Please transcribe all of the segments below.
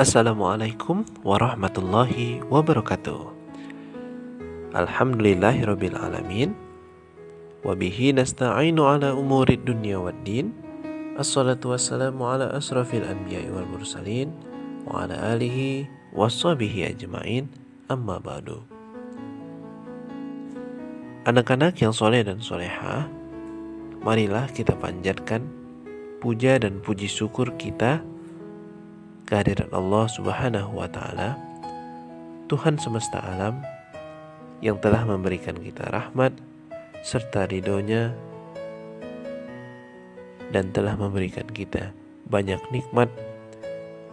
Assalamualaikum warahmatullahi wabarakatuh. Alhamdulillahirabbil alamin. Wabihi nasta'inu ala umurid dunya waddin. Assalatu wassalamu ala asrafil anbiya'i wal mursalin wa ala alihi washabihi ajma'in. Amma ba'du. Anak-anak yang soleh dan soleha, marilah kita panjatkan puja dan puji syukur kita kehadirat Allah Subhanahu wa Ta'ala, Tuhan semesta alam, yang telah memberikan kita rahmat serta ridhonya dan telah memberikan kita banyak nikmat,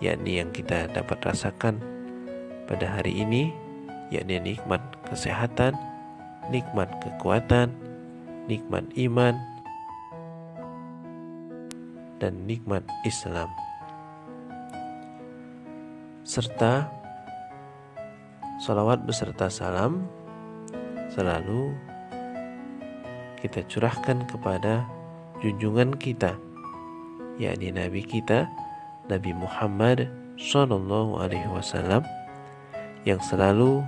yakni yang kita dapat rasakan pada hari ini, yakni nikmat kesehatan, nikmat kekuatan, nikmat iman, dan nikmat Islam, serta salawat beserta salam selalu kita curahkan kepada junjungan kita, yakni Nabi kita, Nabi Muhammad SAW, yang selalu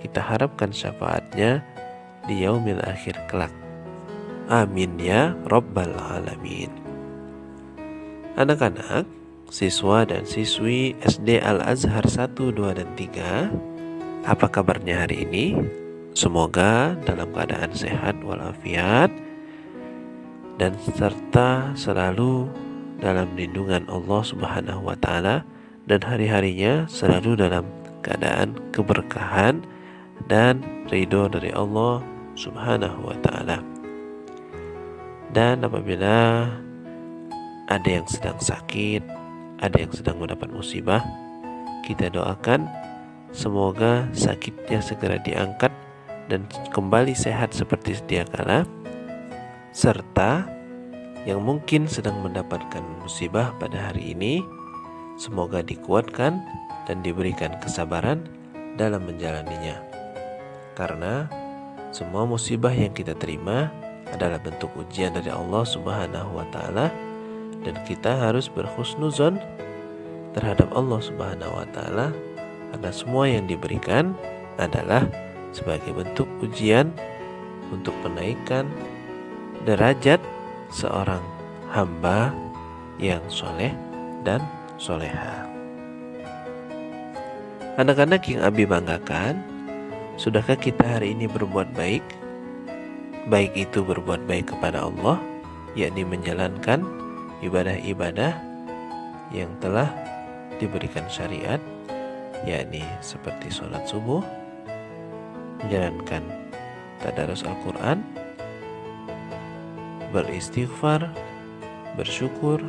kita harapkan syafaatnya di yaumil akhir kelak. Amin ya Rabbal Alamin. Anak-anak, siswa dan siswi SD Al-Azhar 1, 2, dan 3, apa kabarnya hari ini? Semoga dalam keadaan sehat walafiat dan serta selalu dalam lindungan Allah Subhanahu wa Ta'ala, dan hari-harinya selalu dalam keadaan keberkahan dan ridho dari Allah Subhanahu wa Ta'ala. Dan apabila ada yang sedang sakit, ada yang sedang mendapat musibah, kita doakan semoga sakitnya segera diangkat dan kembali sehat seperti sedia kala. Serta yang mungkin sedang mendapatkan musibah pada hari ini, semoga dikuatkan dan diberikan kesabaran dalam menjalaninya. Karena semua musibah yang kita terima adalah bentuk ujian dari Allah Subhanahu wa Ta'ala, dan kita harus berhusnuzon terhadap Allah Subhanahu wa Ta'ala, karena semua yang diberikan adalah sebagai bentuk ujian untuk menaikkan derajat seorang hamba yang soleh dan soleha. Anak-anak yang Abi banggakan, sudahkah kita hari ini berbuat baik? Baik itu berbuat baik kepada Allah, yakni menjalankan ibadah-ibadah yang telah diberikan syariat, yakni seperti sholat subuh, menjalankan tadarus Al-Quran, beristighfar, bersyukur,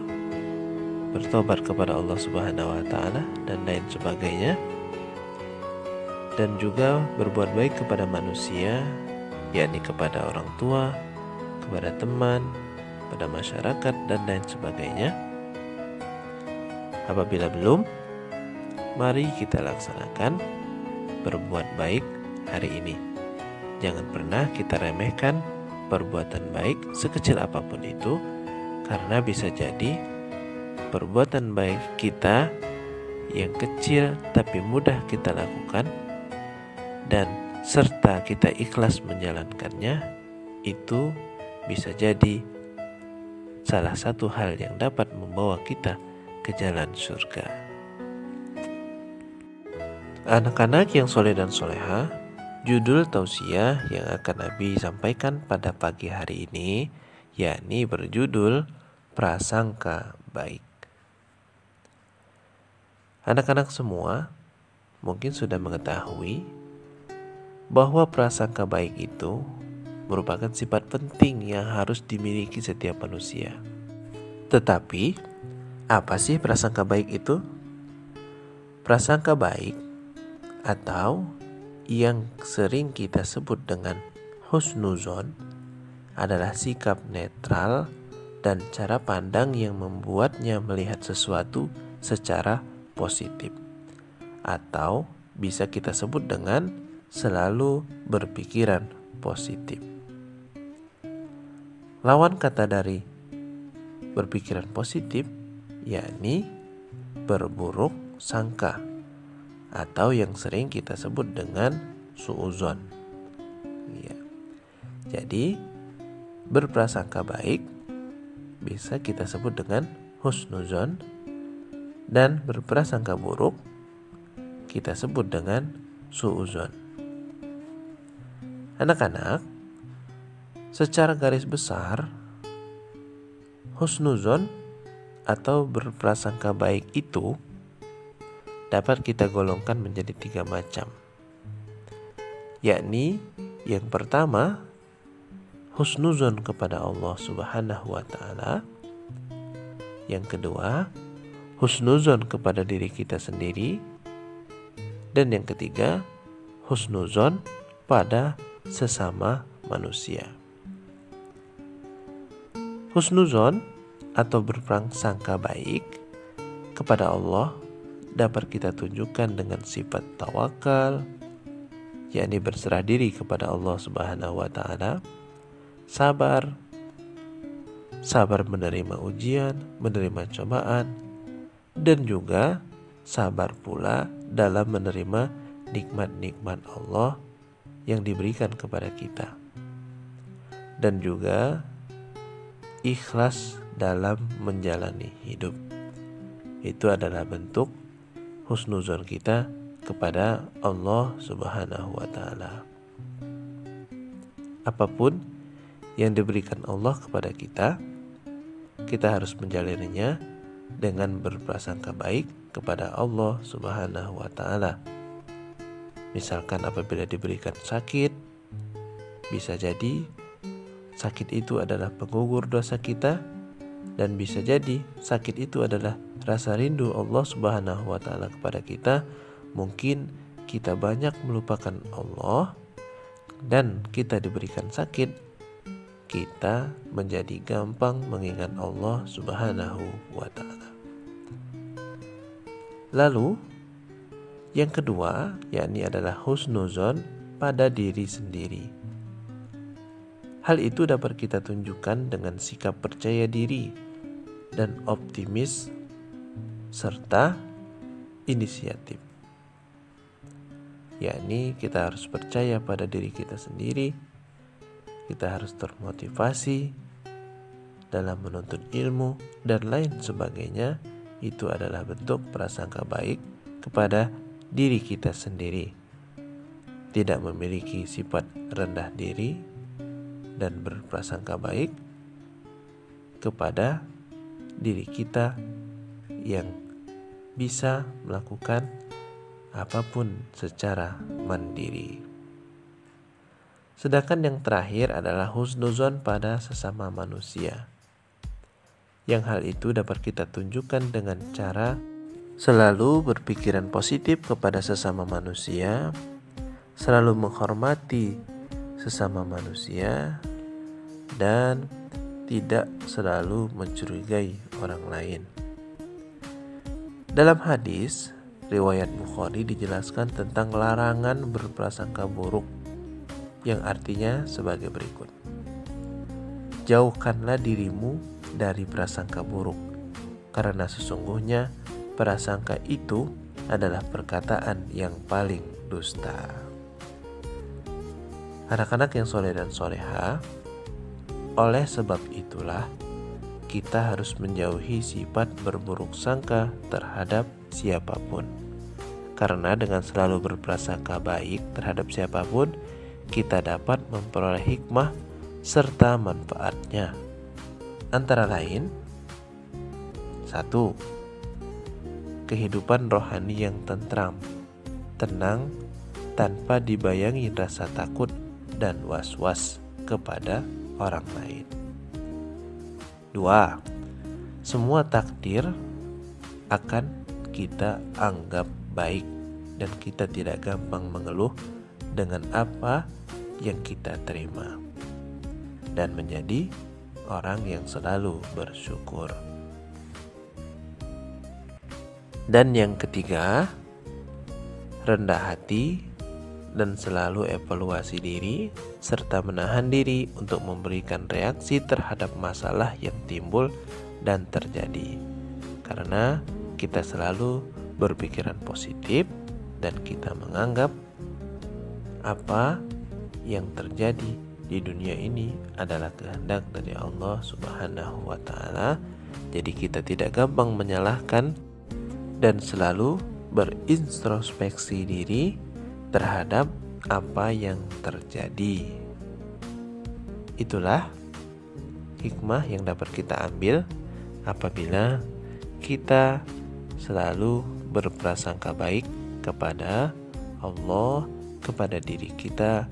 bertobat kepada Allah Subhanahu wa Ta'ala, dan lain sebagainya. Dan juga berbuat baik kepada manusia, yakni kepada orang tua, kepada teman, pada masyarakat, dan lain sebagainya. Apabila belum, mari kita laksanakan berbuat baik hari ini. Jangan pernah kita remehkan perbuatan baik sekecil apapun itu, karena bisa jadi perbuatan baik kita yang kecil tapi mudah kita lakukan, dan serta kita ikhlas menjalankannya, itu bisa jadi salah satu hal yang dapat membawa kita ke jalan surga. Anak-anak yang soleh dan soleha, judul tausiah yang akan Abi sampaikan pada pagi hari ini, yakni berjudul Prasangka Baik. Anak-anak semua mungkin sudah mengetahui bahwa prasangka baik itu merupakan sifat penting yang harus dimiliki setiap manusia. Tetapi, apa sih prasangka baik itu? Prasangka baik, atau yang sering kita sebut dengan husnuzon, adalah sikap netral dan cara pandang yang membuatnya melihat sesuatu secara positif, atau bisa kita sebut dengan selalu berpikiran positif. Lawan kata dari berpikiran positif yakni berburuk sangka atau yang sering kita sebut dengan suudzon. Ya. Jadi berprasangka baik bisa kita sebut dengan husnuzon, dan berprasangka buruk kita sebut dengan suudzon. Anak-anak, secara garis besar husnuzon atau berprasangka baik itu dapat kita golongkan menjadi 3 macam. Yakni yang pertama, husnuzon kepada Allah Subhanahu wa ta'ala. Yang kedua, husnuzon kepada diri kita sendiri. Dan yang ketiga, husnuzon pada sesama manusia. Husnuzon atau berprasangka baik kepada Allah dapat kita tunjukkan dengan sifat tawakal, yakni berserah diri kepada Allah Subhanahu wa ta'ala, sabar menerima ujian, menerima cobaan, dan juga sabar pula dalam menerima nikmat-nikmat Allah yang diberikan kepada kita, dan juga ikhlas dalam menjalani hidup. Itu adalah bentuk husnuzon kita kepada Allah Subhanahu wa ta'ala. Apapun yang diberikan Allah kepada kita, kita harus menjalaninya dengan berprasangka baik kepada Allah Subhanahu wa ta'ala. Misalkan apabila diberikan sakit, bisa jadi sakit itu adalah penggugur dosa kita, dan bisa jadi sakit itu adalah rasa rindu Allah Subhanahu wa ta'ala kepada kita. Mungkin kita banyak melupakan Allah, dan kita diberikan sakit, kita menjadi gampang mengingat Allah Subhanahu wa ta'ala. Lalu yang kedua, yakni adalah husnuzon pada diri sendiri. Hal itu dapat kita tunjukkan dengan sikap percaya diri dan optimis serta inisiatif. Yakni kita harus percaya pada diri kita sendiri, kita harus termotivasi dalam menuntut ilmu dan lain sebagainya. Itu adalah bentuk prasangka baik kepada diri kita sendiri. Tidak memiliki sifat rendah diri dan berprasangka baik kepada diri kita yang bisa melakukan apapun secara mandiri. Sedangkan yang terakhir adalah husnuzon pada sesama manusia. Yang hal itu dapat kita tunjukkan dengan cara selalu berpikiran positif kepada sesama manusia, selalu menghormati sesama manusia, dan tidak selalu mencurigai orang lain. Dalam hadis riwayat Bukhari dijelaskan tentang larangan berprasangka buruk, yang artinya sebagai berikut: jauhkanlah dirimu dari prasangka buruk, karena sesungguhnya prasangka itu adalah perkataan yang paling dusta. Anak-anak yang soleh dan soleha, oleh sebab itulah kita harus menjauhi sifat berburuk sangka terhadap siapapun. Karena dengan selalu berprasangka baik terhadap siapapun, kita dapat memperoleh hikmah serta manfaatnya. Antara lain, 1. Kehidupan rohani yang tentram, tenang, tanpa dibayangi rasa takut dan was-was kepada orang lain. 2. Semua takdir akan kita anggap baik, dan kita tidak gampang mengeluh dengan apa yang kita terima, dan menjadi orang yang selalu bersyukur. Dan yang ketiga, rendah hati dan selalu evaluasi diri, serta menahan diri untuk memberikan reaksi terhadap masalah yang timbul dan terjadi, karena kita selalu berpikiran positif, dan kita menganggap apa yang terjadi di dunia ini adalah kehendak dari Allah Subhanahu wa Ta'ala. Jadi kita tidak gampang menyalahkan dan selalu berintrospeksi diri terhadap apa yang terjadi. Itulah hikmah yang dapat kita ambil apabila kita selalu berprasangka baik kepada Allah, kepada diri kita,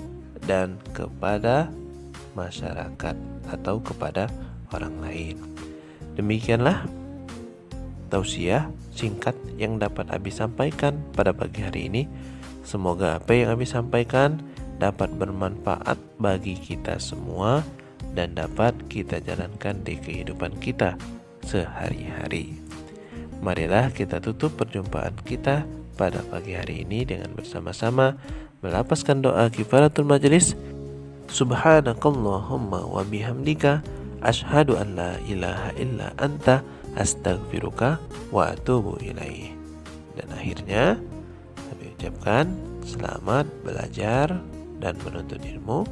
dan kepada masyarakat atau kepada orang lain. Demikianlah tausiah singkat yang dapat Abi sampaikan pada pagi hari ini. Semoga apa yang Abi sampaikan dapat bermanfaat bagi kita semua dan dapat kita jalankan di kehidupan kita sehari-hari. Marilah kita tutup perjumpaan kita pada pagi hari ini dengan bersama-sama melapaskan doa kifaratul majelis. Subhanakallahumma wa bihamdika asyhadu an la ilaha illa anta astaghfiruka wa atubu ilaih. Dan akhirnya kami ucapkan selamat belajar dan menuntut ilmu.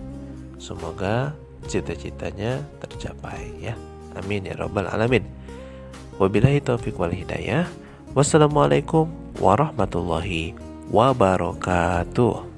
Semoga cita-citanya tercapai ya. Amin ya rabbal alamin. Wabillahi taufiq wal hidayah. Wassalamualaikum warahmatullahi wabarakatuh.